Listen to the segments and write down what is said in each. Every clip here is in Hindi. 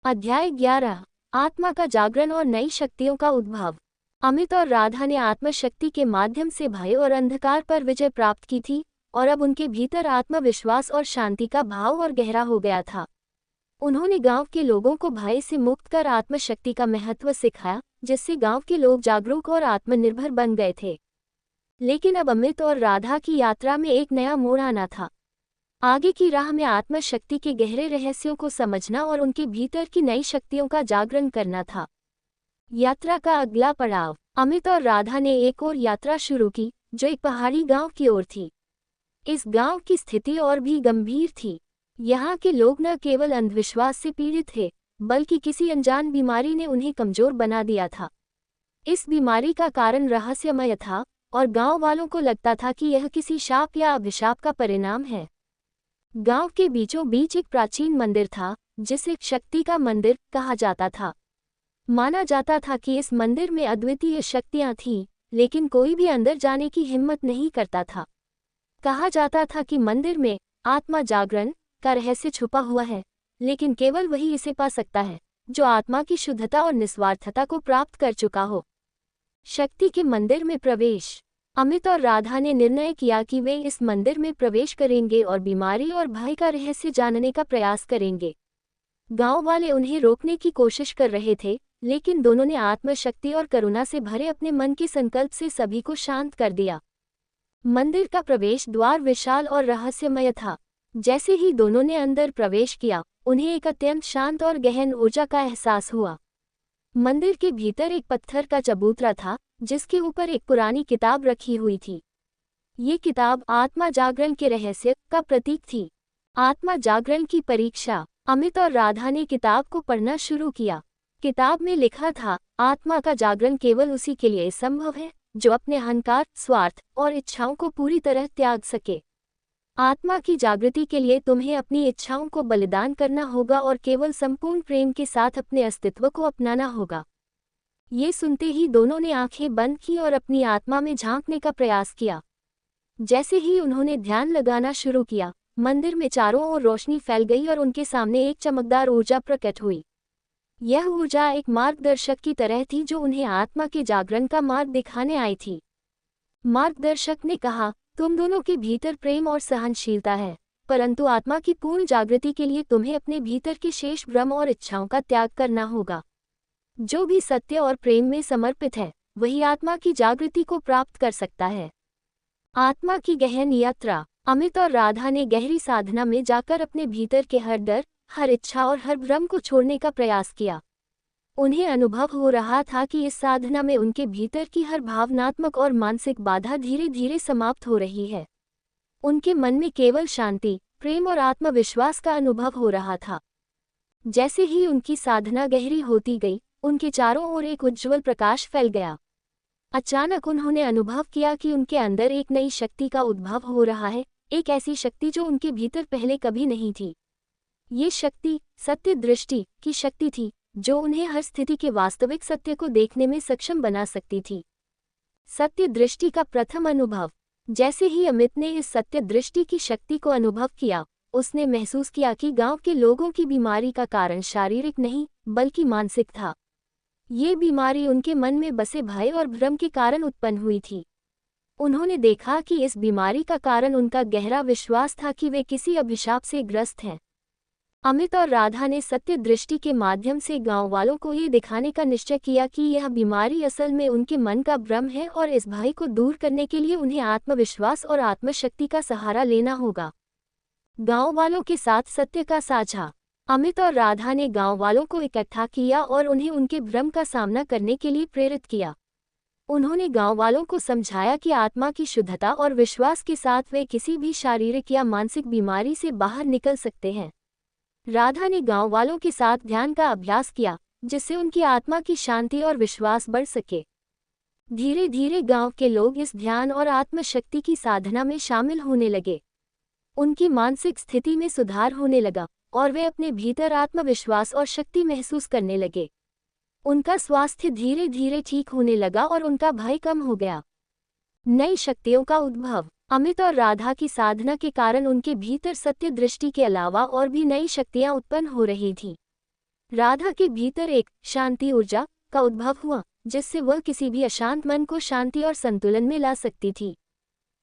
अध्याय 11 आत्मा का जागरण और नई शक्तियों का उद्भव। अमित और राधा ने आत्मशक्ति के माध्यम से भय और अंधकार पर विजय प्राप्त की थी और अब उनके भीतर आत्मविश्वास और शांति का भाव और गहरा हो गया था। उन्होंने गांव के लोगों को भय से मुक्त कर आत्मशक्ति का महत्व सिखाया, जिससे गांव के लोग जागरूक और आत्मनिर्भर बन गए थे। लेकिन अब अमित और राधा की यात्रा में एक नया मोड़ आना था। आगे की राह में आत्मशक्ति के गहरे रहस्यों को समझना और उनके भीतर की नई शक्तियों का जागरण करना था। यात्रा का अगला पड़ाव। अमित और राधा ने एक और यात्रा शुरू की, जो एक पहाड़ी गांव की ओर थी। इस गांव की स्थिति और भी गंभीर थी। यहाँ के लोग न केवल अंधविश्वास से पीड़ित थे, बल्कि किसी अनजान बीमारी ने उन्हें कमजोर बना दिया था। इस बीमारी का कारण रहस्यमय था और गांव वालों को लगता था कि यह किसी शाप या अभिशाप का परिणाम है। गांव के बीचों बीच एक प्राचीन मंदिर था, जिसे शक्ति का मंदिर कहा जाता था। माना जाता था कि इस मंदिर में अद्वितीय शक्तियां थीं, लेकिन कोई भी अंदर जाने की हिम्मत नहीं करता था। कहा जाता था कि मंदिर में आत्मा जागरण का रहस्य छुपा हुआ है, लेकिन केवल वही इसे पा सकता है जो आत्मा की शुद्धता और निस्वार्थता को प्राप्त कर चुका हो। शक्ति के मंदिर में प्रवेश। अमित और राधा ने निर्णय किया कि वे इस मंदिर में प्रवेश करेंगे और बीमारी और भय का रहस्य जानने का प्रयास करेंगे। गांव वाले उन्हें रोकने की कोशिश कर रहे थे, लेकिन दोनों ने आत्मशक्ति और करुणा से भरे अपने मन के संकल्प से सभी को शांत कर दिया। मंदिर का प्रवेश द्वार विशाल और रहस्यमय था। जैसे ही दोनों ने अंदर प्रवेश किया, उन्हें एक अत्यंत शांत और गहन ऊर्जा का एहसास हुआ। मंदिर के भीतर एक पत्थर का चबूतरा था, जिसके ऊपर एक पुरानी किताब रखी हुई थी। ये किताब आत्मा जागरण के रहस्य का प्रतीक थी। आत्मा जागरण की परीक्षा। अमित और राधा ने किताब को पढ़ना शुरू किया। किताब में लिखा था, आत्मा का जागरण केवल उसी के लिए संभव है जो अपने अहंकार, स्वार्थ और इच्छाओं को पूरी तरह त्याग सके। आत्मा की जागृति के लिए तुम्हें अपनी इच्छाओं को बलिदान करना होगा और केवल संपूर्ण प्रेम के साथ अपने अस्तित्व को अपनाना होगा। ये सुनते ही दोनों ने आंखें बंद की और अपनी आत्मा में झांकने का प्रयास किया। जैसे ही उन्होंने ध्यान लगाना शुरू किया, मंदिर में चारों ओर रोशनी फैल गई और उनके सामने एक चमकदार ऊर्जा प्रकट हुई। यह ऊर्जा एक मार्गदर्शक की तरह थी जो उन्हें आत्मा के जागरण का मार्ग दिखाने आई थी। मार्गदर्शक ने कहा, तुम दोनों के भीतर प्रेम और सहनशीलता है, परंतु आत्मा की पूर्ण जागृति के लिए तुम्हें अपने भीतर के शेष भ्रम और इच्छाओं का त्याग करना होगा। जो भी सत्य और प्रेम में समर्पित है, वही आत्मा की जागृति को प्राप्त कर सकता है। आत्मा की गहन यात्रा। अमित और राधा ने गहरी साधना में जाकर अपने भीतर के हर डर, हर इच्छा और हर भ्रम को छोड़ने का प्रयास किया। उन्हें अनुभव हो रहा था कि इस साधना में उनके भीतर की हर भावनात्मक और मानसिक बाधा धीरे धीरे समाप्त हो रही है। उनके मन में केवल शांति, प्रेम और आत्मविश्वास का अनुभव हो रहा था। जैसे ही उनकी साधना गहरी होती गई, उनके चारों ओर एक उज्ज्वल प्रकाश फैल गया। अचानक उन्होंने अनुभव किया कि उनके अंदर एक नई शक्ति का उद्भव हो रहा है, एक ऐसी शक्ति जो उनके भीतर पहले कभी नहीं थी। ये शक्ति सत्य दृष्टि की शक्ति थी, जो उन्हें हर स्थिति के वास्तविक सत्य को देखने में सक्षम बना सकती थी। सत्य दृष्टि का प्रथम अनुभव। जैसे ही अमित ने इस सत्य दृष्टि की शक्ति को अनुभव किया, उसने महसूस किया कि गांव के लोगों की बीमारी का कारण शारीरिक नहीं, बल्कि मानसिक था। ये बीमारी उनके मन में बसे भय और भ्रम के कारण उत्पन्न हुई थी। उन्होंने देखा कि इस बीमारी का कारण उनका गहरा विश्वास था कि वे किसी अभिशाप से ग्रस्त हैं। अमित और राधा ने सत्य दृष्टि के माध्यम से गांव वालों को ये दिखाने का निश्चय किया कि यह बीमारी असल में उनके मन का भ्रम है और इस भय को दूर करने के लिए उन्हें आत्मविश्वास और आत्मशक्ति का सहारा लेना होगा। गांव वालों के साथ सत्य का साझा। अमित और राधा ने गांव वालों को इकट्ठा किया और उन्हें उनके भ्रम का सामना करने के लिए प्रेरित किया। उन्होंने गांव वालों को समझाया कि आत्मा की शुद्धता और विश्वास के साथ वे किसी भी शारीरिक या मानसिक बीमारी से बाहर निकल सकते हैं। राधा ने गांव वालों के साथ ध्यान का अभ्यास किया, जिससे उनकी आत्मा की शांति और विश्वास बढ़ सके। धीरे धीरे गांव के लोग इस ध्यान और आत्मशक्ति की साधना में शामिल होने लगे। उनकी मानसिक स्थिति में सुधार होने लगा और वे अपने भीतर आत्मविश्वास और शक्ति महसूस करने लगे। उनका स्वास्थ्य धीरे धीरे ठीक होने लगा और उनका भय कम हो गया। नई शक्तियों का उद्भव। अमित और राधा की साधना के कारण उनके भीतर सत्य दृष्टि के अलावा और भी नई शक्तियां उत्पन्न हो रही थीं। राधा के भीतर एक शांति ऊर्जा का उद्भव हुआ, जिससे वह किसी भी अशांत मन को शांति और संतुलन में ला सकती थी।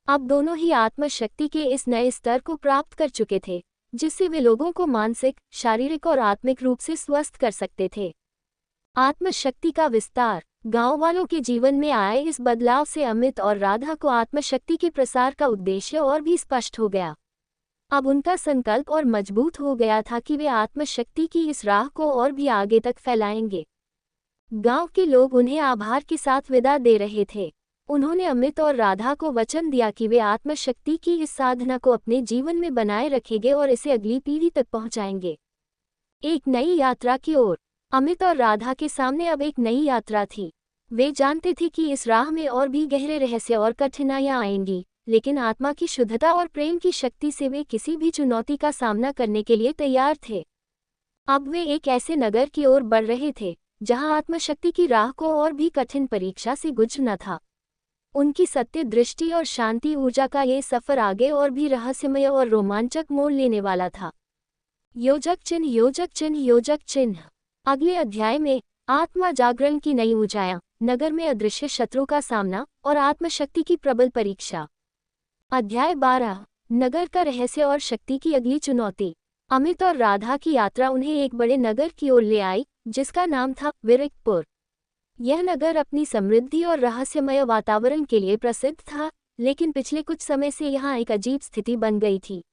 अब दोनों ही आत्मशक्ति के इस नए स्तर को प्राप्त कर चुके थे, जिससे वे लोगों को मानसिक, शारीरिक और आत्मिक रूप से स्वस्थ कर सकते थे। आत्मशक्ति का विस्तार। गांव वालों के जीवन में आए इस बदलाव से अमित और राधा को आत्मशक्ति के प्रसार का उद्देश्य और भी स्पष्ट हो गया। अब उनका संकल्प और मजबूत हो गया था कि वे आत्मशक्ति की इस राह को और भी आगे तक फैलाएंगे। गांव के लोग उन्हें आभार के साथ विदा दे रहे थे। उन्होंने अमित और राधा को वचन दिया कि वे आत्मशक्ति की इस साधना को अपने जीवन में बनाए रखेंगे और इसे अगली पीढ़ी तक पहुंचाएंगे। एक नई यात्रा की ओर। अमित और राधा के सामने अब एक नई यात्रा थी। वे जानते थे कि इस राह में और भी गहरे रहस्य और कठिनाइयां आएंगी, लेकिन आत्मा की शुद्धता और प्रेम की शक्ति से वे किसी भी चुनौती का सामना करने के लिए तैयार थे। अब वे एक ऐसे नगर की ओर बढ़ रहे थे जहां आत्मशक्ति की राह को और भी कठिन परीक्षा से गुजरना था। उनकी सत्य दृष्टि और शांति ऊर्जा का ये सफर आगे और भी रहस्यमय और रोमांचक मोड़ लेने वाला था। योजक चिन्ह, योजक चिन्ह, योजक चिन्ह। अगले अध्याय में आत्मा जागरण की नई ऊंचाइयां, नगर में अदृश्य शत्रु का सामना और आत्मशक्ति की प्रबल परीक्षा। अध्याय 12, नगर का रहस्य और शक्ति की अगली चुनौती। अमित और राधा की यात्रा उन्हें एक बड़े नगर की ओर ले आई, जिसका नाम था विरकपुर। यह नगर अपनी समृद्धि और रहस्यमय वातावरण के लिए प्रसिद्ध था, लेकिन पिछले कुछ समय से यहाँ एक अजीब स्थिति बन गई थी।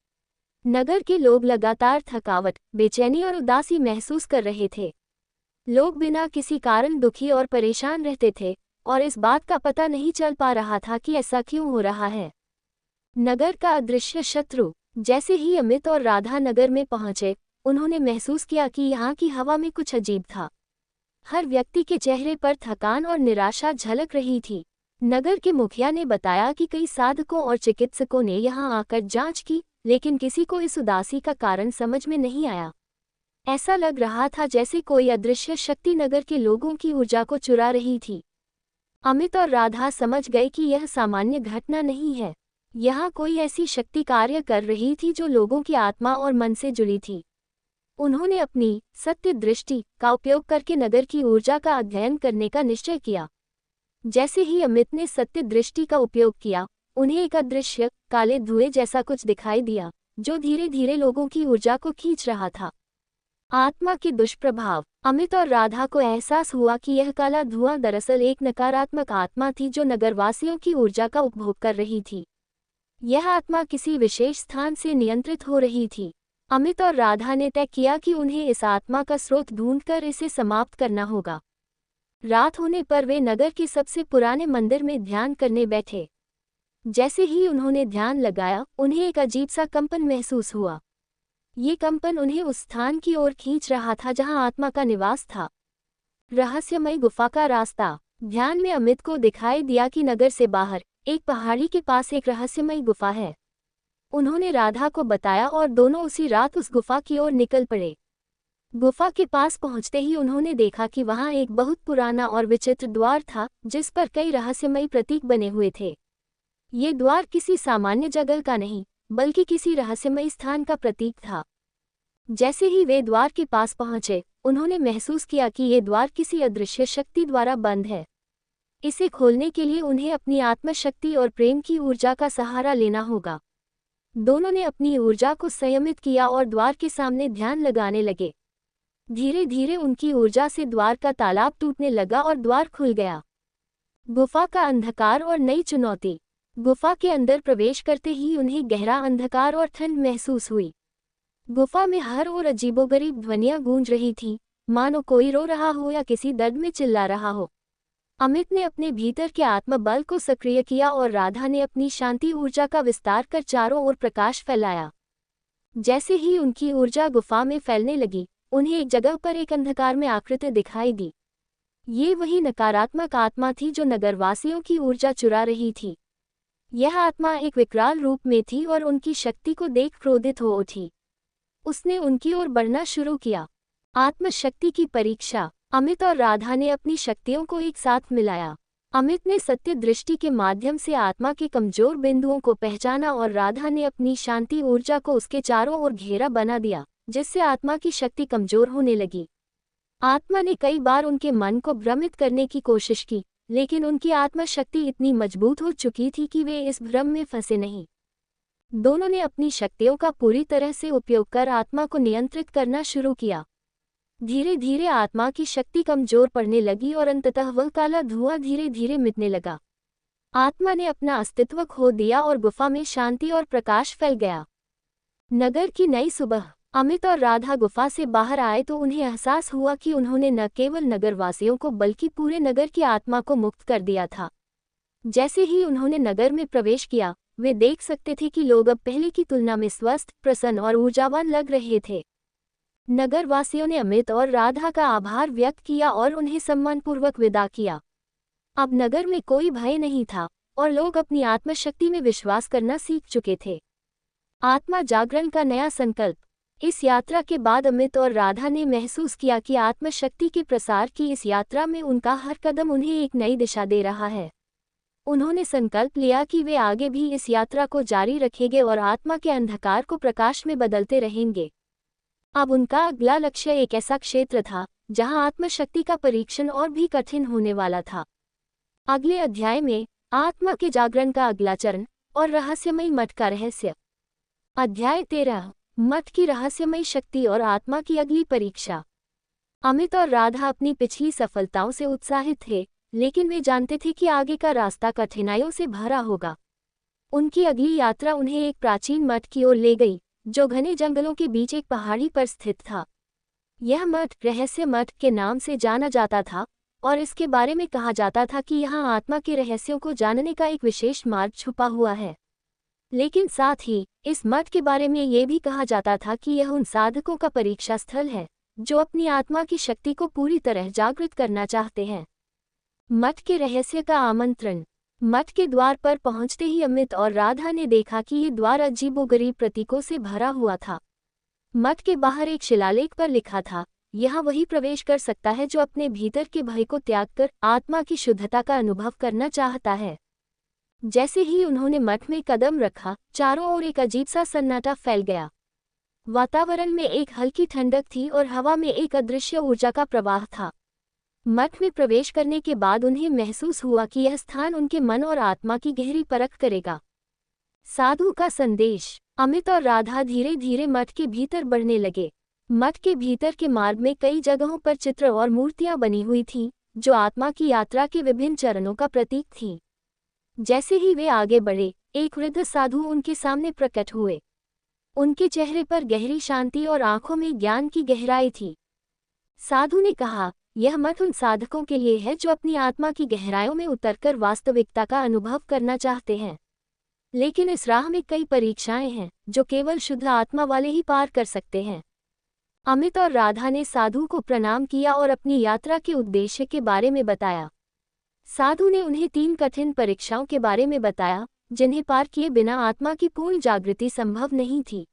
नगर के लोग लगातार थकावट, बेचैनी और उदासी महसूस कर रहे थे। लोग बिना किसी कारण दुखी और परेशान रहते थे, और इस बात का पता नहीं चल पा रहा था कि ऐसा क्यों हो रहा है। नगर का अदृश्य शत्रु। जैसे ही अमित और राधा नगर में पहुंचे, उन्होंने महसूस किया कि यहाँ की हवा में कुछ अजीब था। हर व्यक्ति के चेहरे पर थकान और निराशा झलक रही थी। नगर के मुखिया ने बताया कि कई साधकों और चिकित्सकों ने यहाँ आकर जांच की, लेकिन किसी को इस उदासी का कारण समझ में नहीं आया। ऐसा लग रहा था जैसे कोई अदृश्य शक्ति नगर के लोगों की ऊर्जा को चुरा रही थी। अमित और राधा समझ गए कि यह सामान्य घटना नहीं है। यहाँ कोई ऐसी शक्ति कार्य कर रही थी जो लोगों की आत्मा और मन से जुड़ी थी। उन्होंने अपनी सत्य दृष्टि का उपयोग करके नगर की ऊर्जा का अध्ययन करने का निश्चय किया। जैसे ही अमित ने सत्य दृष्टि का उपयोग किया, उन्हें एक अदृश्य काले धुएं जैसा कुछ दिखाई दिया, जो धीरे धीरे लोगों की ऊर्जा को खींच रहा था। आत्मा के दुष्प्रभाव। अमित और राधा को एहसास हुआ कि यह काला धुआं दरअसल एक नकारात्मक आत्मा थी जो नगरवासियों की ऊर्जा का उपभोग कर रही थी। यह आत्मा किसी विशेष स्थान से नियंत्रित हो रही थी। अमित और राधा ने तय किया कि उन्हें इस आत्मा का स्रोत ढूंढकर इसे समाप्त करना होगा। रात होने पर वे नगर के सबसे पुराने मंदिर में ध्यान करने बैठे। जैसे ही उन्होंने ध्यान लगाया, उन्हें एक अजीब सा कंपन महसूस हुआ। ये कंपन उन्हें उस स्थान की ओर खींच रहा था जहां आत्मा का निवास था। रहस्यमय गुफा का रास्ता। ध्यान में अमित को दिखाई दिया कि नगर से बाहर एक पहाड़ी के पास एक रहस्यमय गुफा है। उन्होंने राधा को बताया और दोनों उसी रात उस गुफा की ओर निकल पड़े। गुफा के पास पहुंचते ही उन्होंने देखा कि वहां एक बहुत पुराना और विचित्र द्वार था, जिस पर कई रहस्यमय प्रतीक बने हुए थे। ये द्वार किसी सामान्य जगह का नहीं, बल्कि किसी रहस्यमय स्थान का प्रतीक था। जैसे ही वे द्वार के पास पहुंचे, उन्होंने महसूस किया कि ये द्वार किसी अदृश्य शक्ति द्वारा बंद है। इसे खोलने के लिए उन्हें अपनी आत्मशक्ति और प्रेम की ऊर्जा का सहारा लेना होगा। दोनों ने अपनी ऊर्जा को संयमित किया और द्वार के सामने ध्यान लगाने लगे। धीरे धीरे उनकी ऊर्जा से द्वार का तालाब टूटने लगा और द्वार खुल गया। गुफा का अंधकार और नई चुनौती। गुफा के अंदर प्रवेश करते ही उन्हें गहरा अंधकार और ठंड महसूस हुई। गुफा में हर ओर अजीबोगरीब ध्वनियां गूंज रही थीं, मानो कोई रो रहा हो या किसी दर्द में चिल्ला रहा हो। अमित ने अपने भीतर के आत्मबल को सक्रिय किया और राधा ने अपनी शांति ऊर्जा का विस्तार कर चारों ओर प्रकाश फैलाया। जैसे ही उनकी ऊर्जा गुफा में फैलने लगी, उन्हें एक जगह पर एक अंधकार में आकृति दिखाई दी। ये वही नकारात्मक आत्मा थी जो नगरवासियों की ऊर्जा चुरा रही थी। यह आत्मा एक विकराल रूप में थी और उनकी शक्ति को देख क्रोधित हो उठी। उसने उनकी ओर बढ़ना शुरू किया। आत्मशक्ति की परीक्षा। अमित और राधा ने अपनी शक्तियों को एक साथ मिलाया। अमित ने सत्य दृष्टि के माध्यम से आत्मा के कमजोर बिंदुओं को पहचाना और राधा ने अपनी शांति ऊर्जा को उसके चारों ओर घेरा बना दिया, जिससे आत्मा की शक्ति कमजोर होने लगी। आत्मा ने कई बार उनके मन को भ्रमित करने की कोशिश की, लेकिन उनकी आत्मशक्ति इतनी मजबूत हो चुकी थी कि वे इस भ्रम में फंसे नहीं। दोनों ने अपनी शक्तियों का पूरी तरह से उपयोग कर आत्मा को नियंत्रित करना शुरू किया। धीरे धीरे आत्मा की शक्ति कमजोर पड़ने लगी और अंततः वह काला धुआं धीरे धीरे मिटने लगा। आत्मा ने अपना अस्तित्व खो दिया और गुफा में शांति और प्रकाश फैल गया। नगर की नई सुबह। अमित और राधा गुफा से बाहर आए तो उन्हें एहसास हुआ कि उन्होंने न केवल नगरवासियों को बल्कि पूरे नगर की आत्मा को मुक्त कर दिया था। जैसे ही उन्होंने नगर में प्रवेश किया, वे देख सकते थे कि लोग अब पहले की तुलना में स्वस्थ, प्रसन्न और ऊर्जावान लग रहे थे। नगरवासियों ने अमित और राधा का आभार व्यक्त किया और उन्हें सम्मानपूर्वक विदा किया। अब नगर में कोई भय नहीं था और लोग अपनी आत्मशक्ति में विश्वास करना सीख चुके थे। आत्मा जागरण का नया संकल्प। इस यात्रा के बाद अमित और राधा ने महसूस किया कि आत्मशक्ति के प्रसार की इस यात्रा में उनका हर कदम उन्हें एक नई दिशा दे रहा है। उन्होंने संकल्प लिया कि वे आगे भी इस यात्रा को जारी रखेंगे और आत्मा के अंधकार को प्रकाश में बदलते रहेंगे। अब उनका अगला लक्ष्य एक ऐसा क्षेत्र था जहां आत्मशक्ति का परीक्षण और भी कठिन होने वाला था। अगले अध्याय में आत्मा के जागरण का अगला चरण और रहस्यमयी मठ का रहस्य। अध्याय 13, मठ की रहस्यमयी शक्ति और आत्मा की अगली परीक्षा। अमित और राधा अपनी पिछली सफलताओं से उत्साहित थे, लेकिन वे जानते थे कि आगे का रास्ता कठिनाइयों से भरा होगा। उनकी अगली यात्रा उन्हें एक प्राचीन मठ की ओर ले गई, जो घने जंगलों के बीच एक पहाड़ी पर स्थित था। यह मठ रहस्य मठ के नाम से जाना जाता था और इसके बारे में कहा जाता था कि यहाँ आत्मा के रहस्यों को जानने का एक विशेष मार्ग छुपा हुआ है। लेकिन साथ ही इस मठ के बारे में ये भी कहा जाता था कि यह उन साधकों का परीक्षा स्थल है जो अपनी आत्मा की शक्ति को पूरी तरह जागृत करना चाहते हैं। मठ के रहस्य का आमंत्रण। मठ के द्वार पर पहुंचते ही अमित और राधा ने देखा कि ये द्वार अजीबोगरीब प्रतीकों से भरा हुआ था। मठ के बाहर एक शिलालेख पर लिखा था, यहाँ वही प्रवेश कर सकता है जो अपने भीतर के भय को त्याग कर आत्मा की शुद्धता का अनुभव करना चाहता है। जैसे ही उन्होंने मठ में कदम रखा, चारों ओर एक अजीब सा सन्नाटा फैल गया। वातावरण में एक हल्की ठंडक थी और हवा में एक अदृश्य ऊर्जा का प्रवाह था। मठ में प्रवेश करने के बाद उन्हें महसूस हुआ कि यह स्थान उनके मन और आत्मा की गहरी परख करेगा। साधु का संदेश। अमित और राधा धीरे धीरे मठ के भीतर बढ़ने लगे। मठ के भीतर के मार्ग में कई जगहों पर चित्र और मूर्तियां बनी हुई थीं, जो आत्मा की यात्रा के विभिन्न चरणों का प्रतीक थीं। जैसे ही वे आगे बढ़े, एक वृद्ध साधु उनके सामने प्रकट हुए। उनके चेहरे पर गहरी शांति और आंखों में ज्ञान की गहराई थी। साधु ने कहा, यह मठ उन साधकों के लिए है जो अपनी आत्मा की गहराइयों में उतरकर वास्तविकता का अनुभव करना चाहते हैं। लेकिन इस राह में कई परीक्षाएं हैं जो केवल शुद्ध आत्मा वाले ही पार कर सकते हैं। अमित और राधा ने साधु को प्रणाम किया और अपनी यात्रा के उद्देश्य के बारे में बताया। साधु ने उन्हें 3 कठिन परीक्षाओं के बारे में बताया, जिन्हें पार किए बिना आत्मा की पूर्ण जागृति संभव नहीं थी।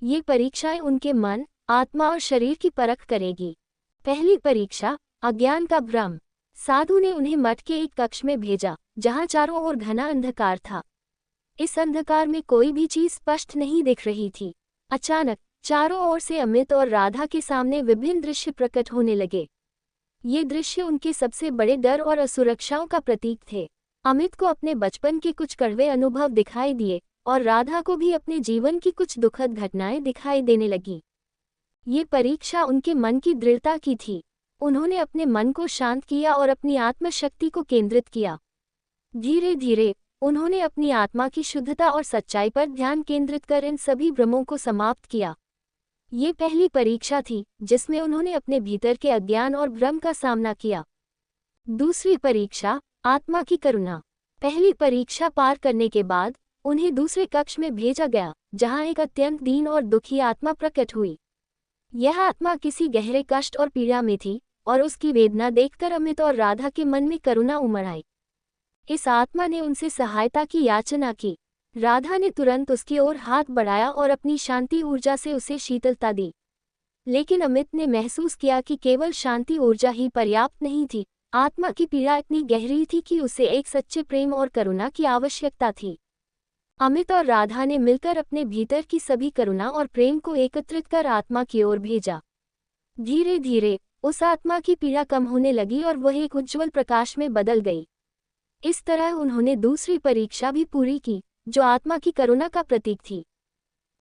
ये परीक्षाएं उनके मन, आत्मा और शरीर की परख करेगी। पहली परीक्षा, अज्ञान का भ्रम। साधु ने उन्हें मठ के एक कक्ष में भेजा, जहां चारों ओर घना अंधकार था। इस अंधकार में कोई भी चीज स्पष्ट नहीं दिख रही थी। अचानक चारों ओर से अमित और राधा के सामने विभिन्न दृश्य प्रकट होने लगे। ये दृश्य उनके सबसे बड़े डर और असुरक्षाओं का प्रतीक थे। अमित को अपने बचपन के कुछ कड़वे अनुभव दिखाई दिए और राधा को भी अपने जीवन की कुछ दुखद घटनाएं दिखाई देने लगी। ये परीक्षा उनके मन की दृढ़ता की थी। उन्होंने अपने मन को शांत किया और अपनी आत्मशक्ति को केंद्रित किया। धीरे धीरे उन्होंने अपनी आत्मा की शुद्धता और सच्चाई पर ध्यान केंद्रित कर इन सभी भ्रमों को समाप्त किया। ये पहली परीक्षा थी जिसमें उन्होंने अपने भीतर के अज्ञान और भ्रम का सामना किया। दूसरी परीक्षा, आत्मा की करुणा। पहली परीक्षा पार करने के बाद उन्हें दूसरे कक्ष में भेजा गया, जहां एक अत्यंत दीन और दुखी आत्मा प्रकट हुई। यह आत्मा किसी गहरे कष्ट और पीड़ा में थी और उसकी वेदना देखकर अमित और राधा के मन में करुणा उमड़ आई। इस आत्मा ने उनसे सहायता की याचना की। राधा ने तुरंत उसकी ओर हाथ बढ़ाया और अपनी शांति ऊर्जा से उसे शीतलता दी। लेकिन अमित ने महसूस किया कि केवल शांति ऊर्जा ही पर्याप्त नहीं थी। आत्मा की पीड़ा इतनी गहरी थी कि उसे एक सच्चे प्रेम और करुणा की आवश्यकता थी। अमित और राधा ने मिलकर अपने भीतर की सभी करुणा और प्रेम को एकत्रित कर आत्मा की ओर भेजा। धीरे धीरे उस आत्मा की पीड़ा कम होने लगी और वह एक उज्ज्वल प्रकाश में बदल गई। इस तरह उन्होंने दूसरी परीक्षा भी पूरी की, जो आत्मा की करुणा का प्रतीक थी।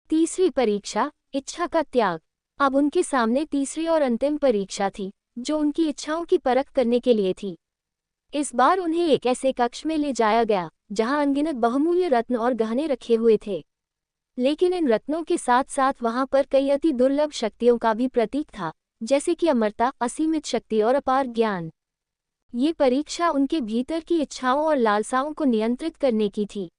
तीसरी परीक्षा, इच्छा का त्याग। अब उनके सामने तीसरी और अंतिम परीक्षा थी, जो उनकी इच्छाओं की परख करने के लिए थी। इस बार उन्हें एक ऐसे कक्ष में ले जाया गया, जहां अनगिनत बहुमूल्य रत्न और गहने रखे हुए थे। लेकिन इन रत्नों के साथ साथ वहां पर कई अति दुर्लभ शक्तियों का भी प्रतीक था, जैसे कि अमरता, असीमित शक्ति और अपार ज्ञान। ये परीक्षा उनके भीतर की इच्छाओं और लालसाओं को नियंत्रित करने की थी।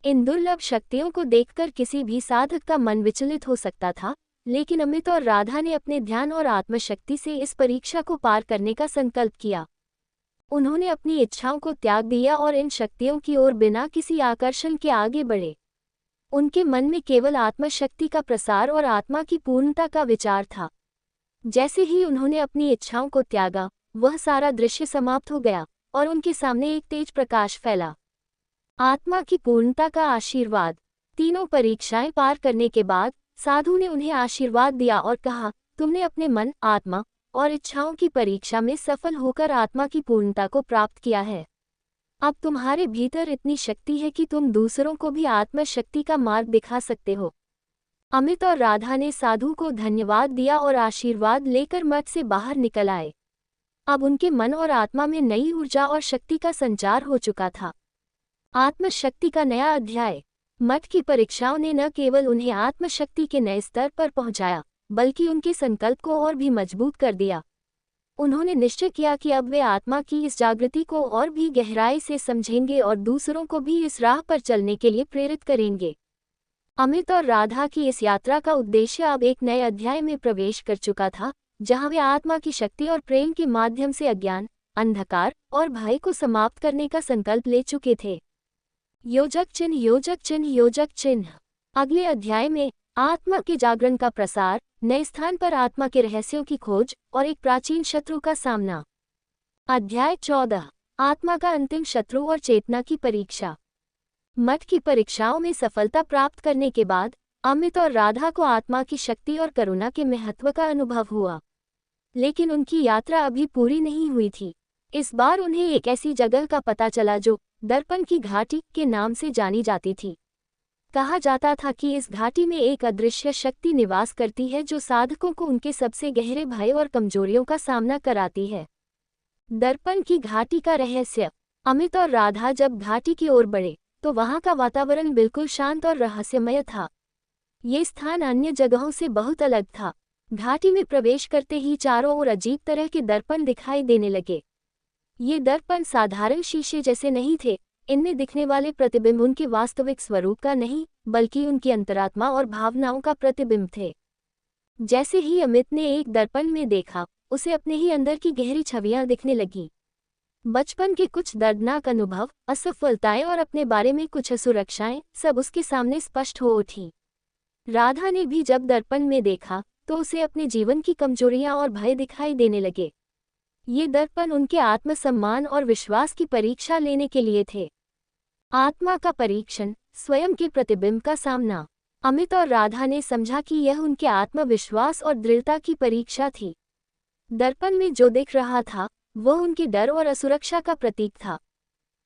इन दुर्लभ शक्तियों को देखकर किसी भी साधक का मन विचलित हो सकता था, लेकिन अमित और राधा ने अपने ध्यान और आत्मशक्ति से इस परीक्षा को पार करने का संकल्प किया। उन्होंने अपनी इच्छाओं को त्याग दिया और इन शक्तियों की ओर बिना किसी आकर्षण के आगे बढ़े। उनके मन में केवल आत्मशक्ति का प्रसार और आत्मा की पूर्णता का विचार था। जैसे ही उन्होंने अपनी इच्छाओं को त्यागा, वह सारा दृश्य समाप्त हो गया और उनके सामने एक तेज प्रकाश फैला। आत्मा की पूर्णता का आशीर्वाद। तीनों परीक्षाएं पार करने के बाद साधु ने उन्हें आशीर्वाद दिया और कहा, तुमने अपने मन, आत्मा और इच्छाओं की परीक्षा में सफल होकर आत्मा की पूर्णता को प्राप्त किया है। अब तुम्हारे भीतर इतनी शक्ति है कि तुम दूसरों को भी आत्मशक्ति का मार्ग दिखा सकते हो। अमित और राधा ने साधु को धन्यवाद दिया और आशीर्वाद लेकर मठ से बाहर निकल आए। अब उनके मन और आत्मा में नई ऊर्जा और शक्ति का संचार हो चुका था। आत्मशक्ति का नया अध्याय। मठ की परीक्षाओं ने न केवल उन्हें आत्मशक्ति के नए स्तर पर पहुंचाया, बल्कि उनके संकल्प को और भी मजबूत कर दिया। उन्होंने निश्चय किया कि अब वे आत्मा की इस जागृति को और भी गहराई से समझेंगे और दूसरों को भी इस राह पर चलने के लिए प्रेरित करेंगे। अमित और राधा की इस यात्रा का उद्देश्य अब एक नए अध्याय में प्रवेश कर चुका था, जहां वे आत्मा की शक्ति और प्रेम के माध्यम से अज्ञान, अंधकार और भय को समाप्त करने का संकल्प ले चुके थे। योजक चिन्ह, योजक चिन्ह, योजक चिन्ह। अगले अध्याय में आत्मा के जागरण का प्रसार, नए स्थान पर आत्मा के रहस्यों की खोज और एक प्राचीन शत्रु का सामना। अध्याय 14, आत्मा का अंतिम शत्रु और चेतना की परीक्षा। मठ की परीक्षाओं में सफलता प्राप्त करने के बाद अमित और राधा को आत्मा की शक्ति और करुणा के महत्व का अनुभव हुआ। लेकिन उनकी यात्रा अभी पूरी नहीं हुई थी। इस बार उन्हें एक ऐसी जगह का पता चला जो दर्पण की घाटी के नाम से जानी जाती थी। कहा जाता था कि इस घाटी में एक अदृश्य शक्ति निवास करती है, जो साधकों को उनके सबसे गहरे भय और कमजोरियों का सामना कराती है। दर्पण की घाटी का रहस्य। अमित और राधा जब घाटी की ओर बढ़े, तो वहां का वातावरण बिल्कुल शांत और रहस्यमय था। ये स्थान अन्य जगहों से बहुत अलग था। घाटी में प्रवेश करते ही चारों ओर अजीब तरह के दर्पण दिखाई देने लगे। ये दर्पण साधारण शीशे जैसे नहीं थे। इनमें दिखने वाले प्रतिबिंब उनके वास्तविक स्वरूप का नहीं, बल्कि उनकी अंतरात्मा और भावनाओं का प्रतिबिंब थे। जैसे ही अमित ने एक दर्पण में देखा, उसे अपने ही अंदर की गहरी छवियां दिखने लगीं। बचपन के कुछ दर्दनाक अनुभव, असफलताएं और अपने बारे में कुछ असुरक्षाएं सब उसके सामने स्पष्ट हो उठी। राधा ने भी जब दर्पण में देखा, तो उसे अपने जीवन की कमजोरियां और भय दिखाई देने लगे। ये दर्पण उनके आत्मसम्मान और विश्वास की परीक्षा लेने के लिए थे। आत्मा का परीक्षण, स्वयं के प्रतिबिंब का सामना। अमित और राधा ने समझा कि यह उनके आत्मविश्वास और दृढ़ता की परीक्षा थी। दर्पण में जो दिख रहा था, वह उनके डर और असुरक्षा का प्रतीक था।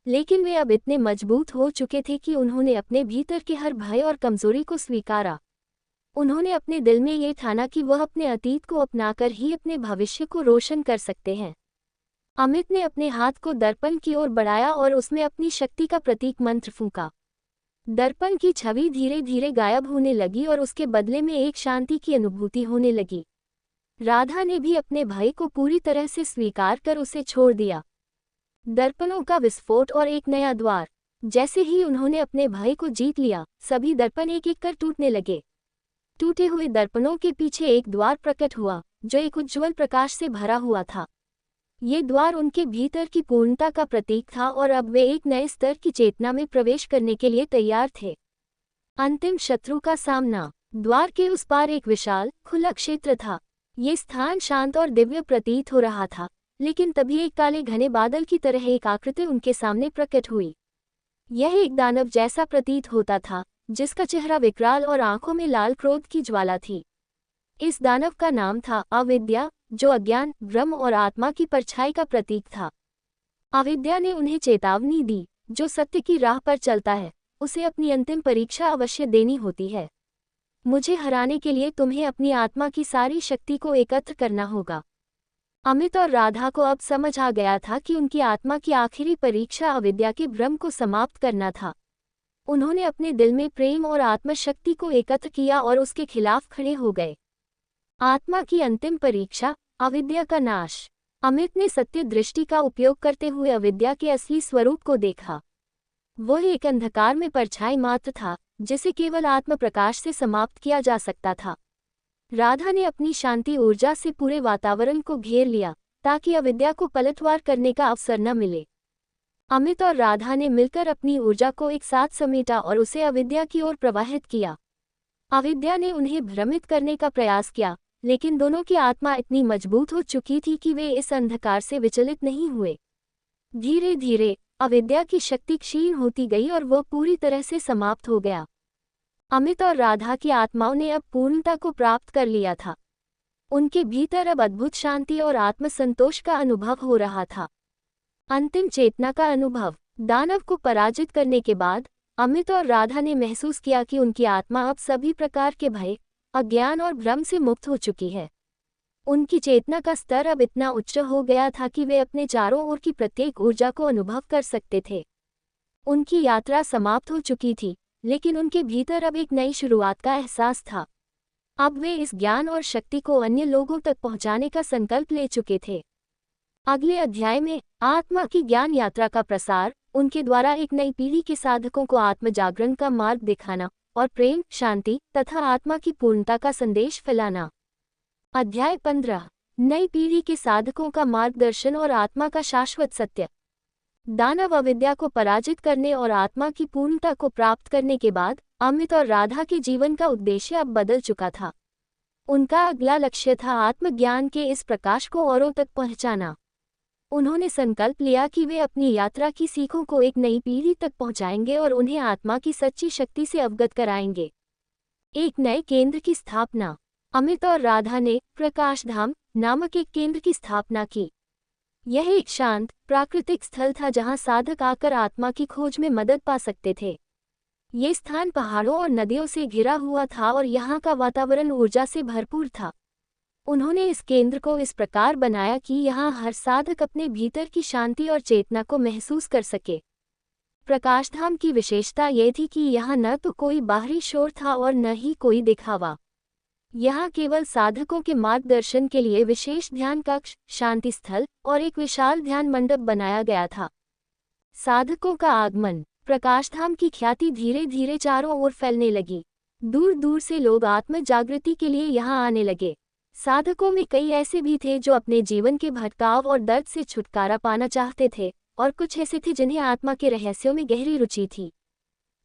लेकिन वे अब इतने मजबूत हो चुके थे कि उन्होंने अपने भीतर के हर भय और कमजोरी को स्वीकारा। उन्होंने अपने दिल में ये ठाना कि वह अपने अतीत को अपनाकर ही अपने भविष्य को रोशन कर सकते हैं। अमित ने अपने हाथ को दर्पण की ओर बढ़ाया और उसमें अपनी शक्ति का प्रतीक मंत्र फूंका। दर्पण की छवि धीरे धीरे गायब होने लगी और उसके बदले में एक शांति की अनुभूति होने लगी। राधा ने भी अपने भय को पूरी तरह से स्वीकार कर उसे छोड़ दिया। दर्पणों का विस्फोट और एक नया द्वार। जैसे ही उन्होंने अपने भय को जीत लिया, सभी दर्पण एक एक कर टूटने लगे। टूटे हुए दर्पणों के पीछे एक द्वार प्रकट हुआ, जो एक उज्ज्वल प्रकाश से भरा हुआ था। ये द्वार उनके भीतर की पूर्णता का प्रतीक था और अब वे एक नए स्तर की चेतना में प्रवेश करने के लिए तैयार थे। अंतिम शत्रु का सामना। द्वार के उस पार एक विशाल, खुला क्षेत्र था। ये स्थान शांत और दिव्य प्रतीत हो रहा था, लेकिन तभी एक काले घने बादल की तरह एक आकृति उनके सामने प्रकट हुई। यह एक दानव जैसा प्रतीत होता था, जिसका चेहरा विकराल और आंखों में लाल क्रोध की ज्वाला थी। इस दानव का नाम था अविद्या, जो अज्ञान, भ्रम और आत्मा की परछाई का प्रतीक था। अविद्या ने उन्हें चेतावनी दी, जो सत्य की राह पर चलता है उसे अपनी अंतिम परीक्षा अवश्य देनी होती है। मुझे हराने के लिए तुम्हें अपनी आत्मा की सारी शक्ति को एकत्र करना होगा। अमित और राधा को अब समझ आ गया था कि उनकी आत्मा की आखिरी परीक्षा अविद्या के भ्रम को समाप्त करना था। उन्होंने अपने दिल में प्रेम और आत्मशक्ति को एकत्र किया और उसके खिलाफ खड़े हो गए। आत्मा की अंतिम परीक्षा, अविद्या का नाश। अमित ने सत्य दृष्टि का उपयोग करते हुए अविद्या के असली स्वरूप को देखा। वह एक अंधकार में परछाई मात्र था, जिसे केवल आत्म प्रकाश से समाप्त किया जा सकता था। राधा ने अपनी शांति ऊर्जा से पूरे वातावरण को घेर लिया, ताकि अविद्या को पलटवार करने का अवसर न मिले। अमित और राधा ने मिलकर अपनी ऊर्जा को एक साथ समेटा और उसे अविद्या की ओर प्रवाहित किया। अविद्या ने उन्हें भ्रमित करने का प्रयास किया, लेकिन दोनों की आत्मा इतनी मजबूत हो चुकी थी कि वे इस अंधकार से विचलित नहीं हुए। धीरे धीरे अविद्या की शक्ति क्षीण होती गई और वह पूरी तरह से समाप्त हो गया। अमित और राधा की आत्माओं ने अब पूर्णता को प्राप्त कर लिया था। उनके भीतर अब अद्भुत शांति और आत्मसंतोष का अनुभव हो रहा था। अंतिम चेतना का अनुभव। दानव को पराजित करने के बाद अमित और राधा ने महसूस किया कि उनकी आत्मा अब सभी प्रकार के भय, अज्ञान और भ्रम से मुक्त हो चुकी है। उनकी चेतना का स्तर अब इतना उच्च हो गया था कि वे अपने चारों ओर की प्रत्येक ऊर्जा को अनुभव कर सकते थे। उनकी यात्रा समाप्त हो चुकी थी, लेकिन उनके भीतर अब एक नई शुरुआत का एहसास था। अब वे इस ज्ञान और शक्ति को अन्य लोगों तक पहुंचाने का संकल्प ले चुके थे। अगले अध्याय में आत्मा की ज्ञान यात्रा का प्रसार, उनके द्वारा एक नई पीढ़ी के साधकों को आत्म जागरण का मार्ग दिखाना और प्रेम, शांति तथा आत्मा की पूर्णता का संदेश फैलाना। अध्याय 15। नई पीढ़ी के साधकों का मार्गदर्शन और आत्मा का शाश्वत सत्य। दानव अविद्या को पराजित करने और आत्मा की पूर्णता को प्राप्त करने के बाद अमित और राधा के जीवन का उद्देश्य अब बदल चुका था। उनका अगला लक्ष्य था आत्मज्ञान के इस प्रकाश को औरों तक पहुंचाना। उन्होंने संकल्प लिया कि वे अपनी यात्रा की सीखों को एक नई पीढ़ी तक पहुंचाएंगे और उन्हें आत्मा की सच्ची शक्ति से अवगत कराएंगे। एक नए केंद्र की स्थापना। अमित और राधा ने प्रकाशधाम नामक एक केंद्र की स्थापना की। यह एक शांत, प्राकृतिक स्थल था जहां साधक आकर आत्मा की खोज में मदद पा सकते थे। ये स्थान पहाड़ों और नदियों से घिरा हुआ था और यहाँ का वातावरण ऊर्जा से भरपूर था। उन्होंने इस केंद्र को इस प्रकार बनाया कि यहाँ हर साधक अपने भीतर की शांति और चेतना को महसूस कर सके। प्रकाशधाम की विशेषता ये थी कि यहाँ न तो कोई बाहरी शोर था और न ही कोई दिखावा। यहाँ केवल साधकों के मार्गदर्शन के लिए विशेष ध्यान कक्ष, शांति स्थल और एक विशाल ध्यान मंडप बनाया गया था। साधकों का आगमन। प्रकाशधाम की ख्याति धीरे धीरे चारों ओर फैलने लगी। दूर दूर से लोग आत्म जागृति के लिए यहाँ आने लगे। साधकों में कई ऐसे भी थे जो अपने जीवन के भटकाव और दर्द से छुटकारा पाना चाहते थे, और कुछ ऐसे थे जिन्हें आत्मा के रहस्यों में गहरी रुचि थी।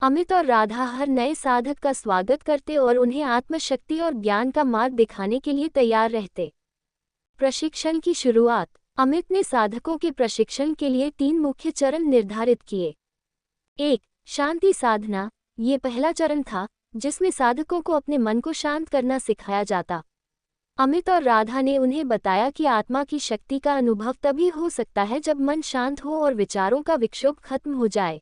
अमित और राधा हर नए साधक का स्वागत करते और उन्हें आत्मशक्ति और ज्ञान का मार्ग दिखाने के लिए तैयार रहते। प्रशिक्षण की शुरुआत। अमित ने साधकों के प्रशिक्षण के लिए 3 मुख्य चरण निर्धारित किए। 1. शांति साधना। ये पहला चरण था, जिसमें साधकों को अपने मन को शांत करना सिखाया जाता। अमित और राधा ने उन्हें बताया कि आत्मा की शक्ति का अनुभव तभी हो सकता है जब मन शांत हो और विचारों का विक्षोभ खत्म हो जाए।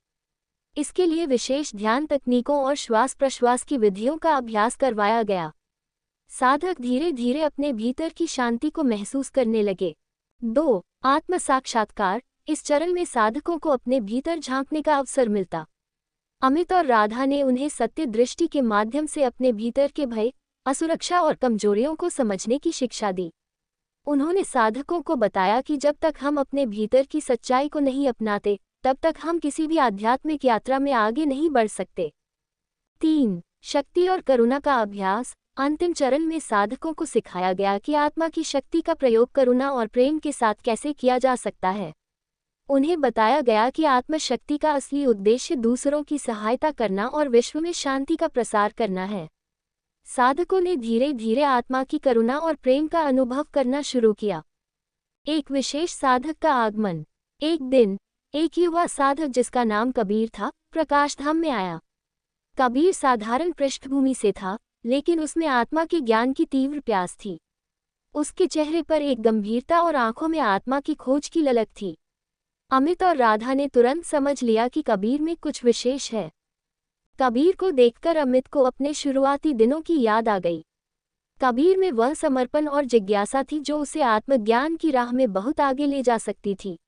इसके लिए विशेष ध्यान तकनीकों और श्वास प्रश्वास की विधियों का अभ्यास करवाया गया। साधक धीरे धीरे अपने भीतर की शांति को महसूस करने लगे। 2. आत्म साक्षात्कार। इस चरण में साधकों को अपने भीतर झांकने का अवसर मिलता। अमित और राधा ने उन्हें सत्य दृष्टि के माध्यम से अपने भीतर के भय, असुरक्षा और कमजोरियों को समझने की शिक्षा दी। उन्होंने साधकों को बताया कि जब तक हम अपने भीतर की सच्चाई को नहीं अपनाते, तब तक हम किसी भी आध्यात्मिक यात्रा में आगे नहीं बढ़ सकते। 3. शक्ति और करुणा का अभ्यास। अंतिम चरण में साधकों को सिखाया गया कि आत्मा की शक्ति का प्रयोग करुणा और प्रेम के साथ कैसे किया जा सकता है। उन्हें बताया गया कि आत्मशक्ति का असली उद्देश्य दूसरों की सहायता करना और विश्व में शांति का प्रसार करना है। साधकों ने धीरे धीरे आत्मा की करुणा और प्रेम का अनुभव करना शुरू किया। एक विशेष साधक का आगमन। एक दिन एक युवा साधक जिसका नाम कबीर था, प्रकाशधाम में आया। कबीर साधारण पृष्ठभूमि से था, लेकिन उसमें आत्मा के ज्ञान की तीव्र प्यास थी। उसके चेहरे पर एक गंभीरता और आंखों में आत्मा की खोज की ललक थी। अमित और राधा ने तुरंत समझ लिया कि कबीर में कुछ विशेष है। कबीर को देखकर अमित को अपने शुरुआती दिनों की याद आ गई। कबीर में वह समर्पण और जिज्ञासा थी जो उसे आत्मज्ञान की राह में बहुत आगे ले जा सकती थी।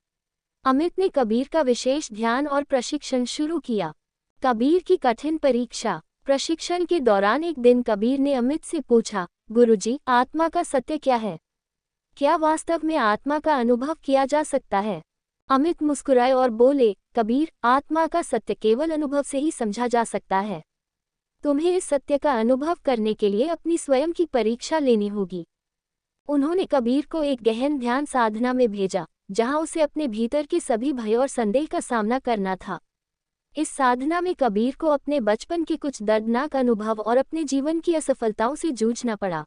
अमित ने कबीर का विशेष ध्यान और प्रशिक्षण शुरू किया। कबीर की कठिन परीक्षा। प्रशिक्षण के दौरान एक दिन कबीर ने अमित से पूछा, गुरुजी, आत्मा का सत्य क्या है? क्या वास्तव में आत्मा का अनुभव किया जा सकता है? अमित मुस्कुराए और बोले, कबीर, आत्मा का सत्य केवल अनुभव से ही समझा जा सकता है। तुम्हें इस सत्य का अनुभव करने के लिए अपनी स्वयं की परीक्षा लेनी होगी। उन्होंने कबीर को एक गहन ध्यान साधना में भेजा, जहां उसे अपने भीतर के सभी भय और संदेह का सामना करना था। इस साधना में कबीर को अपने बचपन के कुछ दर्दनाक अनुभव और अपने जीवन की असफलताओं से जूझना पड़ा।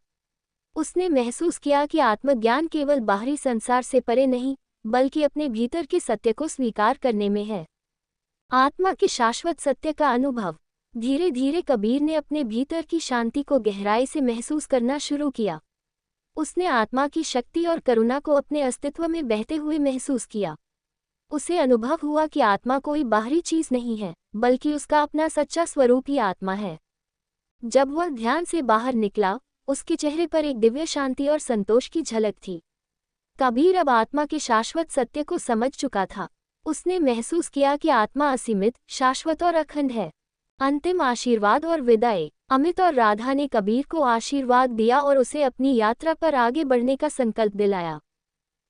उसने महसूस किया कि आत्मज्ञान केवल बाहरी संसार से परे नहीं, बल्कि अपने भीतर के सत्य को स्वीकार करने में है। आत्मा के शाश्वत सत्य का अनुभव। धीरे धीरे कबीर ने अपने भीतर की शांति को गहराई से महसूस करना शुरू किया। उसने आत्मा की शक्ति और करुणा को अपने अस्तित्व में बहते हुए महसूस किया। उसे अनुभव हुआ कि आत्मा कोई बाहरी चीज नहीं है, बल्कि उसका अपना सच्चा स्वरूप ही आत्मा है। जब वह ध्यान से बाहर निकला, उसके चेहरे पर एक दिव्य शांति और संतोष की झलक थी। कबीर अब आत्मा के शाश्वत सत्य को समझ चुका था। उसने महसूस किया कि आत्मा असीमित, शाश्वत और अखंड है। अंतिम आशीर्वाद और विदाई। अमित और राधा ने कबीर को आशीर्वाद दिया और उसे अपनी यात्रा पर आगे बढ़ने का संकल्प दिलाया।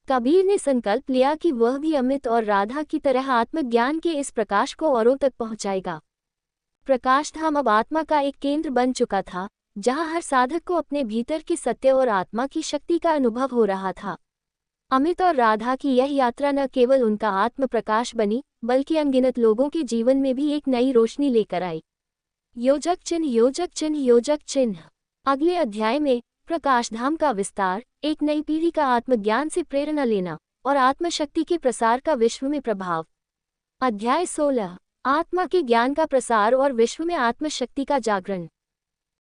कबीर ने संकल्प लिया कि वह भी अमित और राधा की तरह आत्मज्ञान के इस प्रकाश को औरों तक पहुंचाएगा। प्रकाश धाम अब आत्मा का एक केंद्र बन चुका था, जहां हर साधक को अपने भीतर के सत्य और आत्मा की शक्ति का अनुभव हो रहा था। अमित और राधा की यह यात्रा न केवल उनका आत्म प्रकाश बनी, बल्कि अनगिनत लोगों के जीवन में भी एक नई रोशनी लेकर आई। योजक चिन्ह, योजक चिन्ह, योजक चिन्ह। अगले अध्याय में प्रकाशधाम का विस्तार, एक नई पीढ़ी का आत्मज्ञान से प्रेरणा लेना और आत्मशक्ति के प्रसार का विश्व में प्रभाव। अध्याय 16, आत्मा के ज्ञान का प्रसार और विश्व में आत्मशक्ति का जागरण।